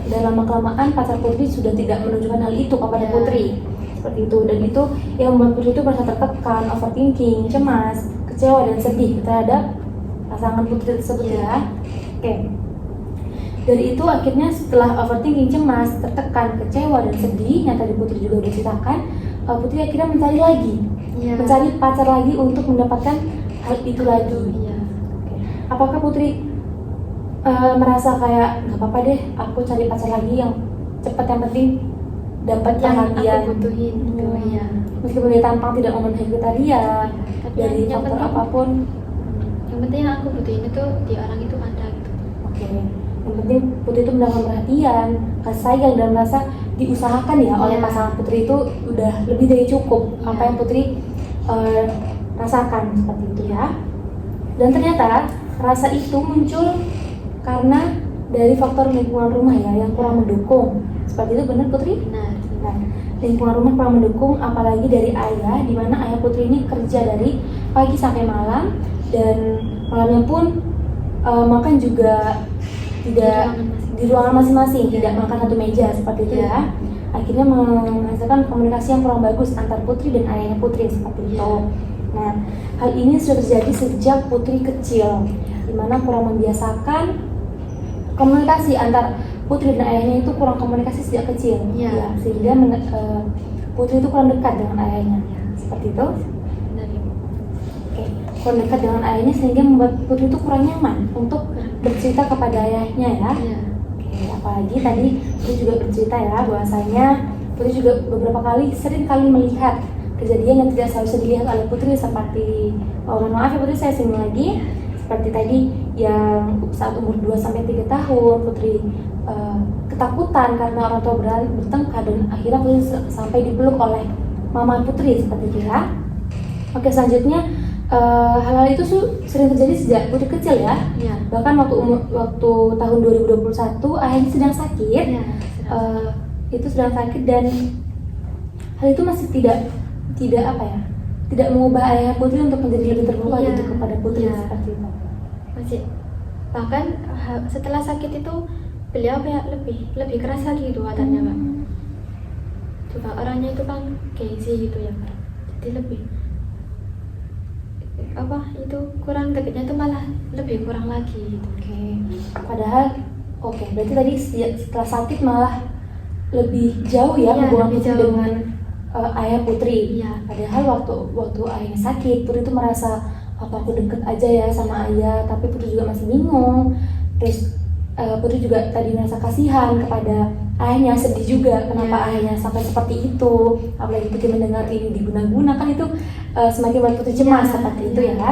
Dalam kelamaan pacar Putri sudah tidak menunjukkan hal itu kepada Ya. Putri, seperti itu. Dan itu yang membuat Putri itu merasa tertekan, overthinking, cemas, kecewa dan sedih terhadap pasangan Putri tersebut Ya. ya. Oke. Dari itu akhirnya setelah overthinking, cemas, tertekan, kecewa dan sedih yang tadi Putri juga udah ceritakan, Putri akhirnya mencari lagi, iya. mencari pacar lagi untuk mendapatkan hal itu lagi. Iya. Oke. Apakah Putri merasa kayak nggak apa-apa deh, aku cari pacar lagi yang cepat, yang penting dapat yang perhatian. aku butuhin gitu ya. Meskipun dia tampang tidak memenuhi kriteria Tapi dari yang faktor penting- apapun. Yang penting yang aku butuhin itu di orang itu ada gitu. Oke, yang penting Putri itu mendapat perhatian, kasih sayang, dan merasa diusahakan ya oleh Iya. pasangan Putri itu udah lebih dari cukup Iya. apa yang Putri rasakan seperti itu ya. Dan ternyata rasa itu muncul karena dari faktor lingkungan rumah ya yang kurang mendukung. Seperti itu benar Putri? Benar. Nah, lingkungan rumah kurang mendukung, apalagi dari ayah, di mana ayah Putri ini kerja dari pagi sampai malam, dan malamnya pun makan juga tidak di ruangan masing-masing, tidak makan satu meja seperti itu ya. Akhirnya menghasilkan komunikasi yang kurang bagus antar Putri dan ayahnya Putri seperti itu. Nah, hal ini sudah terjadi sejak Putri kecil, di mana kurang membiasakan komunikasi antar Putri dan ayahnya, itu kurang komunikasi sejak kecil. Iya. Ya, sehingga Putri itu kurang dekat dengan ayahnya. Seperti itu. Benar Ibu. Oke, kurang dekat dengan ayahnya sehingga membuat Putri itu kurang nyaman untuk bercerita kepada ayahnya ya. Iya. Oke, apalagi tadi Putri juga bercerita ya bahwasanya Putri juga beberapa kali sering kali melihat kejadian yang tidak seharusnya dilihat oleh Putri, seperti mohon maaf ya Putri, saya singgung lagi, seperti tadi yang saat umur 2-3 tahun Putri ketakutan karena orang tua bertengkar, dan akhirnya Putri sampai dipeluk oleh mama Putri seperti itu ya. Oke, selanjutnya hal-hal itu sering terjadi sejak Putri kecil ya. Iya. Bahkan waktu tahun 2021 ayahnya sedang sakit. Iya. Itu sedang sakit, dan hal itu masih tidak apa ya, tidak mengubah ayah Putri untuk menjadi lebih terbuka Iya. gitu kepada Putri Iya. seperti itu. Masih bahkan setelah sakit itu beliau kayak lebih keras lagi gitu wataknya Kak. Juga orangnya itu kan gengsi gitu ya Kak. Jadi lebih itu kurang dekatnya itu malah lebih kurang lagi gitu. Oke. Padahal berarti tadi setelah sakit malah lebih jauh ya Iya, hubungan lebih Putri jauh. dengan ayah Putri. Iya. Padahal waktu ayahnya sakit, Putri itu merasa apa aku deket aja ya sama ayah, tapi Putri juga masih bingung. Terus Putri juga tadi merasa kasihan kepada ayahnya, sedih juga kenapa Iya. ayahnya sampai seperti itu. Apalagi Putri mendengar ini diguna-guna, kan itu semakin buat Putri cemas Iya, seperti itu iya. ya.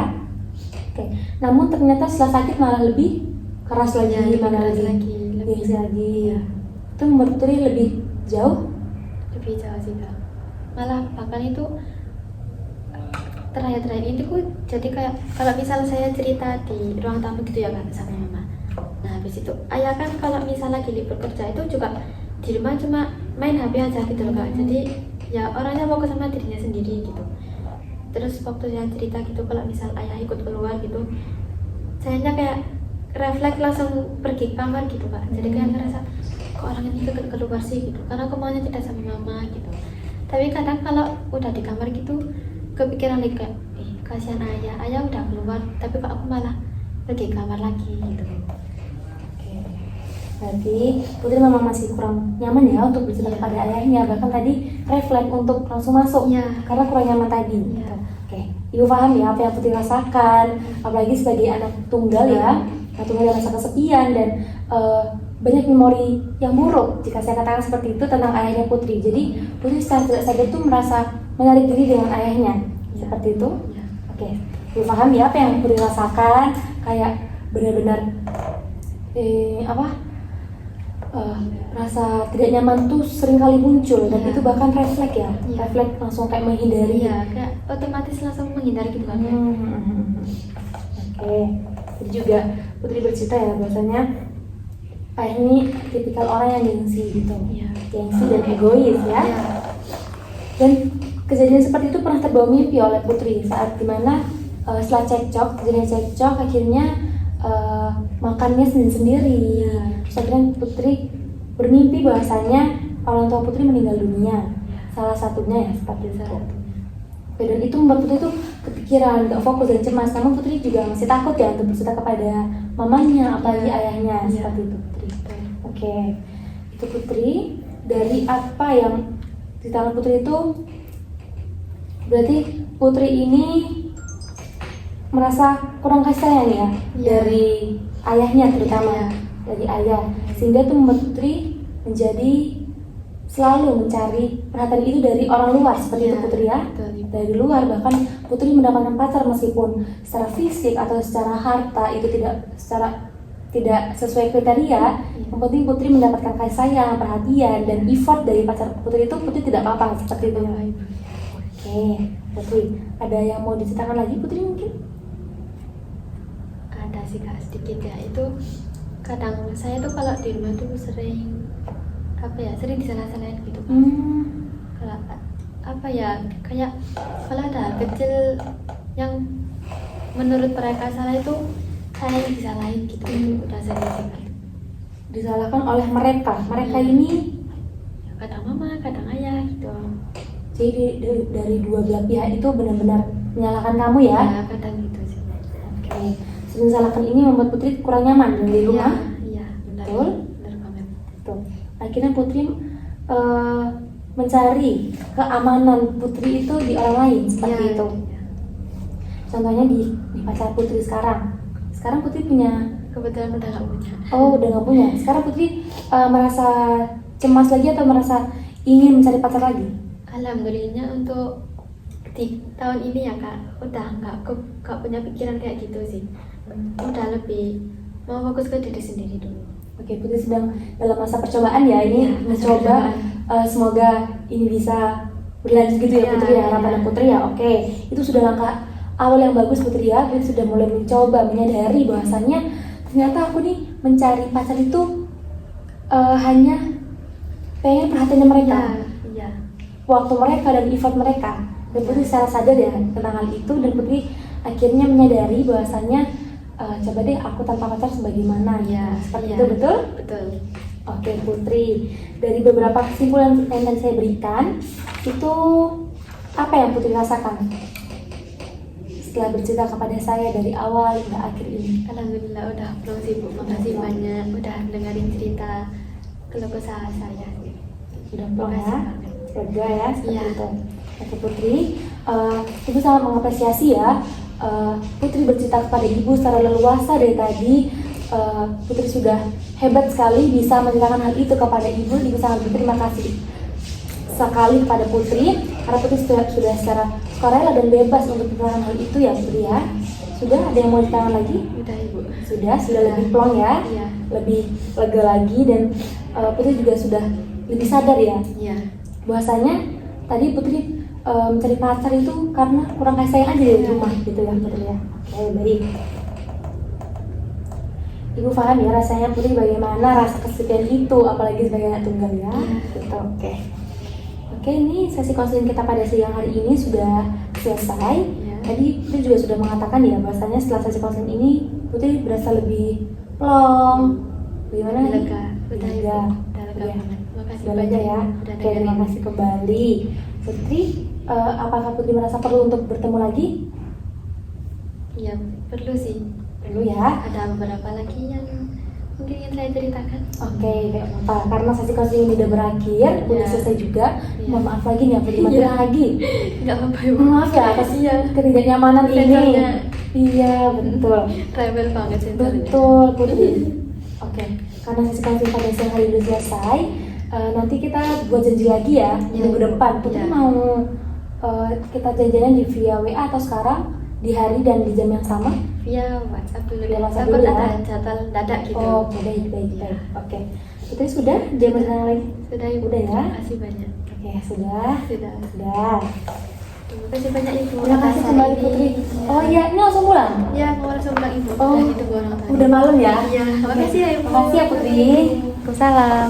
Oke. Namun ternyata setelah sakit malah lebih keras lagi, Iya, lebih mana keras lagi, lagi, lebih- gengsi lagi. Iya. Itu membuat Putri lebih jauh. Lebih jauh sih Kak. Malah bahkan itu terakhir ini tuh jadi kayak kalau misal saya cerita di ruang tamu gitu ya kan sama mama. Nah habis itu ayah kan kalau misal lagi libur kerja itu juga di rumah cuma main HP aja gitu loh Kak. Jadi ya orangnya fokus sama dirinya sendiri gitu. Terus waktu saya cerita gitu kalau misal ayah ikut keluar gitu, sayanya kayak refleks langsung pergi ke kamar gitu Kak. Jadi kayak ngerasa kok orang ini keluar sih gitu, karena aku maunya tidak sama mama gitu. Tapi kadang kalau udah di kamar gitu kepikiran lagi kayak kasihan ayah udah keluar tapi kok aku malah pergi ke kamar lagi gitu. Oke. Berarti Putri memang masih kurang nyaman ya untuk bercerita Iya. kepada ayahnya. Bahkan tadi refleks untuk langsung masuk Iya. karena kurang nyaman tadi. Iya. Oke. Ibu paham ya apa yang Putri rasakan, apalagi sebagai anak tunggal ya. Anak tunggal yang merasa kesepian dan banyak memori yang buruk jika saya katakan seperti itu tentang ayahnya Putri. Jadi Putri secara tidak sadar tuh merasa menarik diri dengan ayahnya. Iya. Seperti itu. Iya. Oke, Ibu paham ya apa yang Putri rasakan, kayak benar-benar rasa tidak nyaman tuh sering kali muncul, dan Iya. itu bahkan refleks ya, Iya. refleks langsung kayak menghindari. Iya, kayak otomatis langsung menghindar gitu kan. Oke, jadi juga Putri bercerita ya bahwasanya ayah ini tipikal orang yang gengsi gitu, Iya. gengsi dan egois ya. Iya. Dan kejadian seperti itu pernah terbawa mimpi oleh Putri saat dimana setelah kejadian cekcok akhirnya makannya sendiri-sendiri. Iya. Terus akhirnya Putri bermimpi bahwasanya orang tua Putri meninggal dunia. Salah satunya ya seperti itu. Oke, dan itu membuat Putri tuh kepikiran, gak fokus dan cemas. Namun Putri juga masih takut ya untuk bercerita kepada mamanya, apalagi Iya. ayahnya, Iya. seperti itu Putri. Oke, itu Putri. Dari apa yang di tangan Putri itu, berarti Putri ini merasa kurang kasih sayang ya dari ayahnya terutama dari ayah, sehingga tuh membuat Putri menjadi selalu mencari perhatian itu dari orang luar seperti itu Putri ya. Betul. Dari luar, bahkan Putri mendapatkan pacar meskipun secara fisik atau secara harta itu tidak sesuai kriteria. Yang penting Putri mendapatkan kasih sayang, perhatian dan effort dari pacar Putri itu, Putri tidak apa-apa seperti itu. Oke, Putri, ada yang mau diceritakan lagi Putri mungkin? Ada sih Kak, sedikit ya. Itu kadang saya tuh kalau di rumah tuh sering sering disalah-salahin gitu Kak. Kalau kayak kalau ada hal kecil yang menurut mereka salah itu saya yang disalahin gitu. Udah sering sih Kak. Disalahkan oleh mereka ini Kadang mama, kadang ayah gitu. jadi dari dua belah pihak itu benar-benar menyalahkan kamu ya? Ya kadang gitu sih. Oke, sering salahkan ini membuat Putri kurang nyaman di rumah. Iya, benar. Betul? Benar banget. Tuh. Akhirnya Putri mencari keamanan Putri itu di orang lain seperti itu. Iya. Contohnya di pacar Putri sekarang. Sekarang Putri punya. Kebetulan udah nggak punya. Oh, udah nggak punya. Sekarang Putri merasa cemas lagi atau merasa ingin mencari pacar lagi? Alhamdulillahnya untuk di tahun ini ya Kak, udah nggak punya pikiran kayak gitu sih. Udah lebih mau fokus ke diri sendiri dulu. Oke, Putri sedang dalam masa percobaan ya ini, mencoba semoga ini bisa berlanjut gitu ya Putri ya, harapan Putri ya. Oke, itu sudah langkah awal yang bagus Putri ya. Putri sudah mulai mencoba menyadari bahwasannya ternyata aku nih mencari pacar itu hanya pengen perhatiannya mereka, waktu mereka dan effort mereka. Dan Putri secara sadar ya tentang hal itu, dan Putri akhirnya menyadari bahwasannya coba deh aku tanpa pacar sebagaimana ya, seperti itu. Betul? Oke Putri, dari beberapa kesimpulan yang tadi saya berikan, itu apa yang Putri rasakan setelah bercerita kepada saya dari awal hingga akhir ini? Alhamdulillah udah plong sih Bu, makasih banyak udah dengerin cerita keluh kesah saya. Sudah plong ya, lega ya seperti itu. Oke Putri, Ibu sangat mengapresiasi ya Putri bercerita kepada Ibu secara leluasa dari tadi. Putri sudah hebat sekali bisa menceritakan hal itu kepada Ibu. Ibu sangat berterima kasih sekali kepada Putri karena Putri sudah secara sukarela dan bebas untuk menceritakan hal itu ya Putri ya. Sudah ada yang mau ditanyakan lagi? Udah Ibu. Sudah lebih plong ya, lebih lega lagi, dan Putri juga sudah lebih sadar ya. Bahwasanya tadi Putri mencari pacar itu karena kurang kasih sayang aja di rumah gitu ya Putri ya. Oke, baik. Ibu paham ya rasanya Putri bagaimana rasa kesepian itu, apalagi sebagai anak tunggal ya. Gitu. Oke, ini sesi konseling kita pada siang hari ini sudah selesai. Tadi Putri juga sudah mengatakan ya bahwasanya setelah sesi konseling ini Putri berasa lebih plong. Bagaimana? Lega. Udah lega banget. Makasih Sudah banyak ya. udah Oke, terima kasih kembali. Putri, apakah Putri merasa perlu untuk bertemu lagi? Iya, perlu sih. Perlu ya. Ada beberapa lagi yang mungkin ingin saya ceritakan. Oke, gak apa-apa. Karena sesi konseling ini udah berakhir, udah selesai juga. Mohon maaf lagi nih, Putri matiin lagi. Nggak apa-apa Ibu. Maaf ya atas ketidaknyamanan ini. Sensornya. Iya, betul. Rebel banget sensornya. Betul, Putri. Oke, karena sesi konseling pada siang hari udah selesai, nanti kita buat janji lagi ya minggu depan. Putri mau kita janjian di via WA atau sekarang di hari dan di jam yang sama? Via WhatsApp dulu. Via WhatsApp Takut dulu ya. ada jadwal dadak gitu. Oh, baik. Oke. Putri sudah jam yang lain? Sudah Ibu. Udah ya? Terima kasih banyak. Oke, sudah. Terima kasih banyak Ibu. Terima kasih kembali Putri. Oh iya, ini langsung pulang? Ya, mau langsung pulang Ibu. Oh, Udah ditunggu orang tadi. udah malam ya? Iya, makasih ya Ibu. Makasih ya Putri. Waalaikumsalam.